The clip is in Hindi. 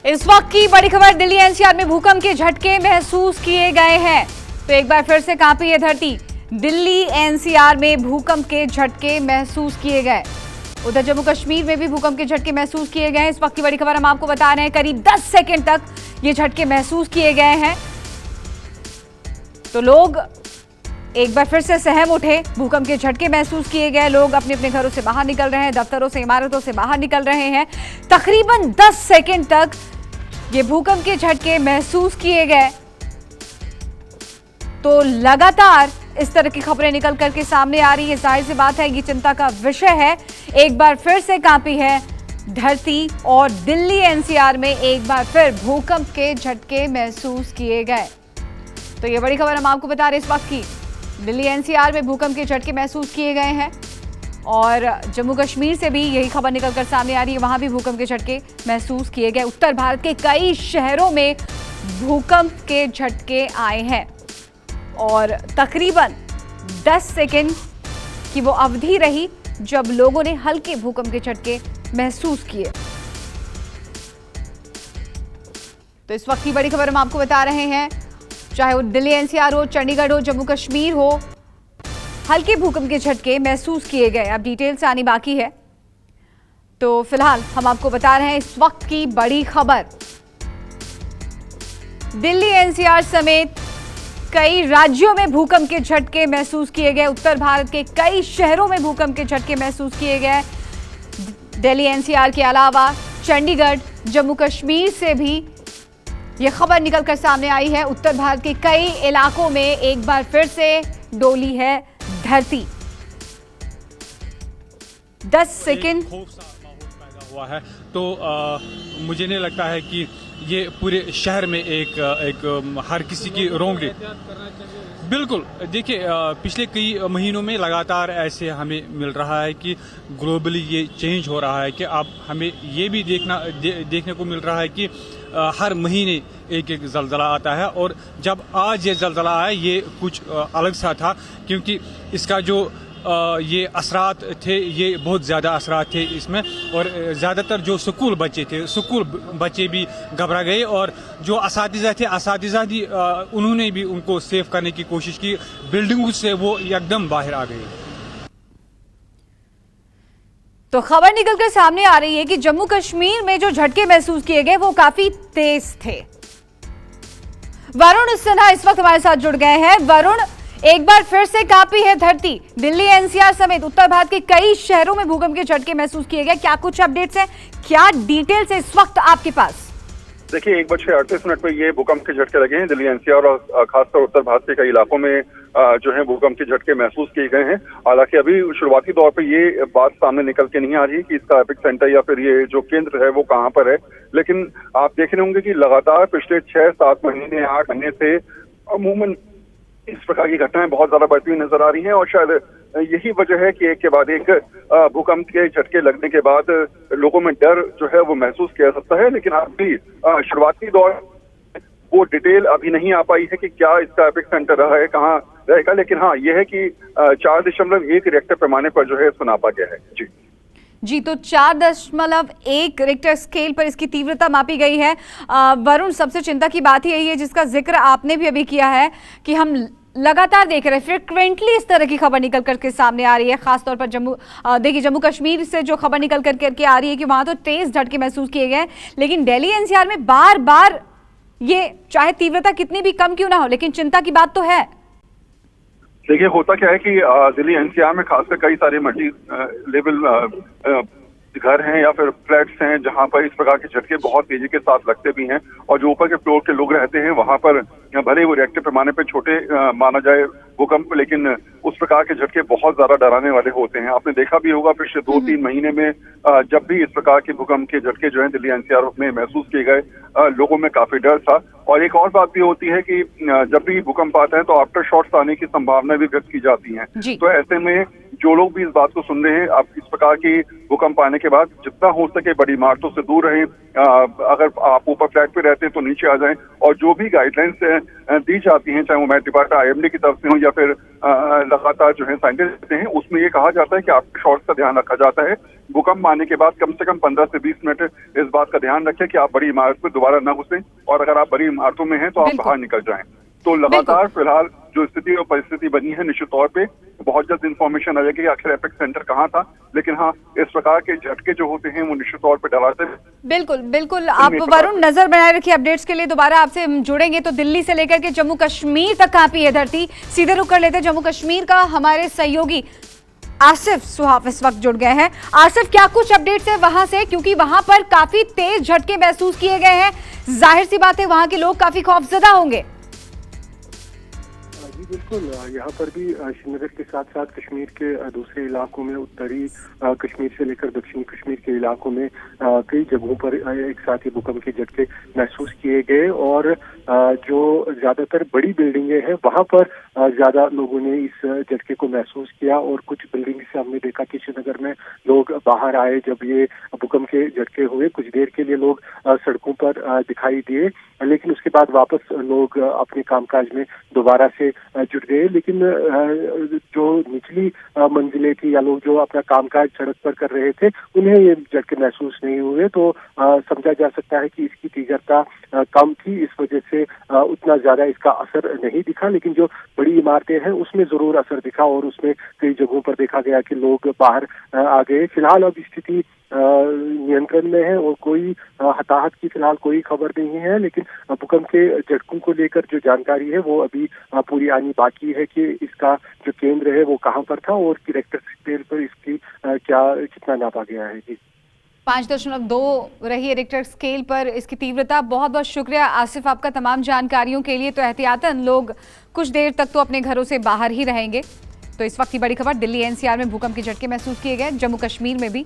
इस वक्त की बड़ी खबर, दिल्ली एनसीआर में भूकंप के झटके महसूस किए गए हैं। तो एक बार फिर से कांपी है धरती। दिल्ली एनसीआर में भूकंप के झटके महसूस किए गए। उधर जम्मू कश्मीर में भी भूकंप के झटके महसूस किए गए हैं। इस वक्त की बड़ी खबर हम आपको बता रहे हैं, करीब 10 सेकंड तक ये झटके महसूस किए गए हैं। तो लोग एक बार फिर से सहम उठे, भूकंप के झटके महसूस किए गए। लोग अपने अपने घरों से बाहर निकल रहे हैं, दफ्तरों से, इमारतों से बाहर निकल रहे हैं। तकरीबन 10 सेकंड तक ये भूकंप के झटके महसूस किए गए। तो लगातार इस तरह की खबरें निकल करके सामने आ रही है। जाहिर सी बात है, ये चिंता का विषय है। एक बार फिर से कांपी है धरती और दिल्ली एनसीआर में एक बार फिर भूकंप के झटके महसूस किए गए। तो ये बड़ी खबर हम आपको बता रहे हैं इस वक्त की। दिल्ली एनसीआर में भूकंप के झटके महसूस किए गए हैं और जम्मू कश्मीर से भी यही खबर निकलकर सामने आ रही है, वहां भी भूकंप के झटके महसूस किए गए। उत्तर भारत के कई शहरों में भूकंप के झटके आए हैं और तकरीबन 10 सेकंड की वो अवधि रही जब लोगों ने हल्के भूकंप के झटके महसूस किए। तो इस वक्त की बड़ी खबर हम आपको बता रहे हैं, चाहे वो दिल्ली एनसीआर हो, चंडीगढ़ हो, जम्मू कश्मीर हो, हल्के भूकंप के झटके महसूस किए गए। अब डिटेल्स आनी बाकी है। तो फिलहाल हम आपको बता रहे हैं इस वक्त की बड़ी खबर। दिल्ली एनसीआर समेत कई राज्यों में भूकंप के झटके महसूस किए गए। उत्तर भारत के कई शहरों में भूकंप के झटके महसूस किए गए। दिल्ली एनसीआर के अलावा चंडीगढ़, जम्मू कश्मीर से भी यह खबर निकलकर सामने आई है। उत्तर भारत के कई इलाकों में एक बार फिर से डोली है धरती। 10 सेकंड पैदा हुआ है। तो मुझे नहीं लगता है कि ये पूरे शहर में एक हर किसी की रोंगटे। बिल्कुल, देखिए पिछले कई महीनों में लगातार ऐसे हमें मिल रहा है कि ग्लोबली ये चेंज हो रहा है कि अब हमें ये भी देखने को मिल रहा है कि हर महीने एक ज़लज़ला आता है। और जब आज ये ज़लज़ला आया, ये कुछ अलग सा था, क्योंकि इसका जो ये असरात थे, ये बहुत ज़्यादा असरात थे इसमें। और ज़्यादातर जो स्कूल बच्चे भी घबरा गए और जो असातिज़ा भी उन्होंने भी उनको सेव करने की कोशिश की। बिल्डिंगों से वो एकदम बाहर आ गए। तो खबर निकलकर सामने आ रही है कि जम्मू कश्मीर में जो झटके महसूस किए गए वो काफी तेज थे। वरुण सिन्हा इस वक्त हमारे साथ जुड़ गए हैं। वरुण, एक बार फिर से कांपी है धरती। दिल्ली एनसीआर समेत उत्तर भारत के कई शहरों में भूकंप के झटके महसूस किए गए। क्या कुछ अपडेट्स हैं, क्या डिटेल्स है इस वक्त आपके पास? देखिए, 1:38 पे ये भूकंप के झटके लगे हैं दिल्ली एनसीआर और खासतौर उत्तर भारत के कई इलाकों में जो है भूकंप के झटके महसूस किए गए हैं। हालांकि अभी शुरुआती तौर पे ये बात सामने निकल के नहीं आ रही कि इसका एपिक सेंटर या फिर ये जो केंद्र है वो कहाँ पर है। लेकिन आप देख रहे होंगे कि लगातार पिछले 6-7 महीने, 8 महीने से अमूमन इस प्रकार की घटनाएं बहुत ज्यादा बढ़ती हुई नजर आ रही हैं। और शायद यही वजह है कि एक के बाद एक भूकंप के झटके लगने के बाद लोगों में डर जो है वो महसूस किया जा सकता है। लेकिन अभी शुरुआती दौर वो डिटेल अभी नहीं आ पाई है कि क्या इसका एपिक सेंटर रहा है, कहाँ रहेगा। लेकिन हाँ, यह है कि 4.1 रिक्टर पैमाने पर जो है इसको नापा गया है। जी, तो 4.1 रिक्टर स्केल पर इसकी तीव्रता मापी गई है। वरुण, सबसे चिंता की बात यही है जिसका जिक्र आपने भी अभी किया है कि हम लगातार देख रहे हैं, फ्रिक्वेंटली इस तरह की खबर निकल करके सामने आ रही है। खासतौर पर जम्मू कश्मीर से जो खबर निकल करके आ रही है कि वहां तो तेज झटके महसूस किए गए। लेकिन दिल्ली एनसीआर में बार बार ये, चाहे तीव्रता कितनी भी कम क्यों ना हो, लेकिन चिंता की बात तो है। देखिए, होता क्या है कि दिल्ली एनसीआर में खासकर कई सारे मल्टी लेवल घर हैं या फिर फ्लैट्स हैं जहां पर इस प्रकार के झटके बहुत तेजी के साथ लगते भी हैं। और जो ऊपर के फ्लोर के लोग रहते हैं वहां पर भले वो रिएक्टर पैमाने पे छोटे माना जाए भूकंप, लेकिन उस प्रकार के झटके बहुत ज्यादा डराने वाले होते हैं। आपने देखा भी होगा पिछले 2-3 महीने में जब भी इस प्रकार के भूकंप के झटके जो है दिल्ली एनसीआर में महसूस किए गए, लोगों में काफी डर था। और एक और बात भी होती है कि जब भी भूकंप आता है तो आफ्टर शॉट्स आने की संभावना भी व्यक्त की जाती है। तो ऐसे में जो लोग भी इस बात को सुन रहे हैं, अब इस प्रकार की भूकंप आने के बाद जितना हो सके बड़ी इमारतों से दूर रहें। अगर आप ऊपर फ्लैट पे रहते हैं तो नीचे आ जाएं। और जो भी गाइडलाइंस दी जाती हैं, चाहे वो मैट डिपार्टमेंट IMD की तरफ से हो या फिर लगातार जो है साइंटिस्ट देते हैं, उसमें ये कहा जाता है कि आफ्टर शॉक्स का ध्यान रखा जाता है। भूकंप आने के बाद कम से कम 15 से 20 मिनट इस बात का ध्यान रखें कि आप बड़ी इमारत में दोबारा न घुसें, और अगर आप बड़ी इमारतों में हैं तो आप बाहर निकल जाएं। तो लगातार फिलहाल जो स्थिति और परिस्थिति बनी है, निश्चित तौर पे बहुत जल्द इंफॉर्मेशन आ जाएगी कि आखिर एपेक्स सेंटर कहाँ था। लेकिन हाँ, इस प्रकार के झटके जो होते हैं वो निश्चित तौर पे डराते हैं। बिल्कुल बिल्कुल, आप वरुण नजर बनाए रखिए अपडेट्स के लिए। दोबारा आपसे हम जुड़ेंगे। तो दिल्ली से लेकर के जम्मू कश्मीर तक कांपी है धरती। सीधे रुख कर लेते हैं जम्मू कश्मीर का। हमारे सहयोगी आसिफ सुहाफ इस वक्त जुड़ गए हैं। आसिफ, क्या कुछ अपडेट्स है वहां से, क्योंकि वहां पर काफी तेज झटके महसूस किए गए हैं। जाहिर सी बात है वहां के लोग काफी खौफजदा होंगे। जी बिल्कुल, यहाँ पर भी श्रीनगर के साथ साथ कश्मीर के दूसरे इलाकों में, उत्तरी कश्मीर से लेकर दक्षिणी कश्मीर के इलाकों में कई जगहों पर एक साथ ही भूकंप के झटके महसूस किए गए। और जो ज्यादातर बड़ी बिल्डिंगें हैं वहां पर ज्यादा लोगों ने इस झटके को महसूस किया। और कुछ बिल्डिंग से हमने देखा कि श्रीनगर में लोग बाहर आए जब ये भूकंप के झटके हुए। कुछ देर के लिए लोग सड़कों पर दिखाई दिए, लेकिन उसके बाद वापस लोग अपने कामकाज में दोबारा से जुट गए। लेकिन जो निचली मंजिलें थी या लोग जो अपना कामकाज सड़क पर कर रहे थे, उन्हें ये झटके महसूस नहीं हुए। तो समझा जा सकता है कि इसकी तीव्रता कम थी, इस वजह से उतना ज्यादा इसका असर नहीं दिखा। लेकिन जो बड़ी इमारतें हैं उसमें जरूर असर दिखा, और उसमें कई जगहों पर देखा गया कि लोग बाहर आ गए। फिलहाल अब स्थिति नियंत्रण में है और कोई हताहत की फिलहाल कोई खबर नहीं है। लेकिन भूकंप के झटकों को लेकर जो जानकारी है वो अभी पूरी आनी बाकी है कि इसका जो केंद्र है वो कहाँ पर था और रिक्टर स्केल पर इसकी कितना नापा गया है। जी 5.2 रही है रिक्टर स्केल पर इसकी तीव्रता। बहुत बहुत शुक्रिया आसिफ आपका तमाम जानकारियों के लिए। तो एहतियातन लोग कुछ देर तक तो अपने घरों से बाहर ही रहेंगे। तो इस वक्त की बड़ी खबर, दिल्ली एनसीआर में भूकंप के झटके महसूस किए गए, जम्मू कश्मीर में भी।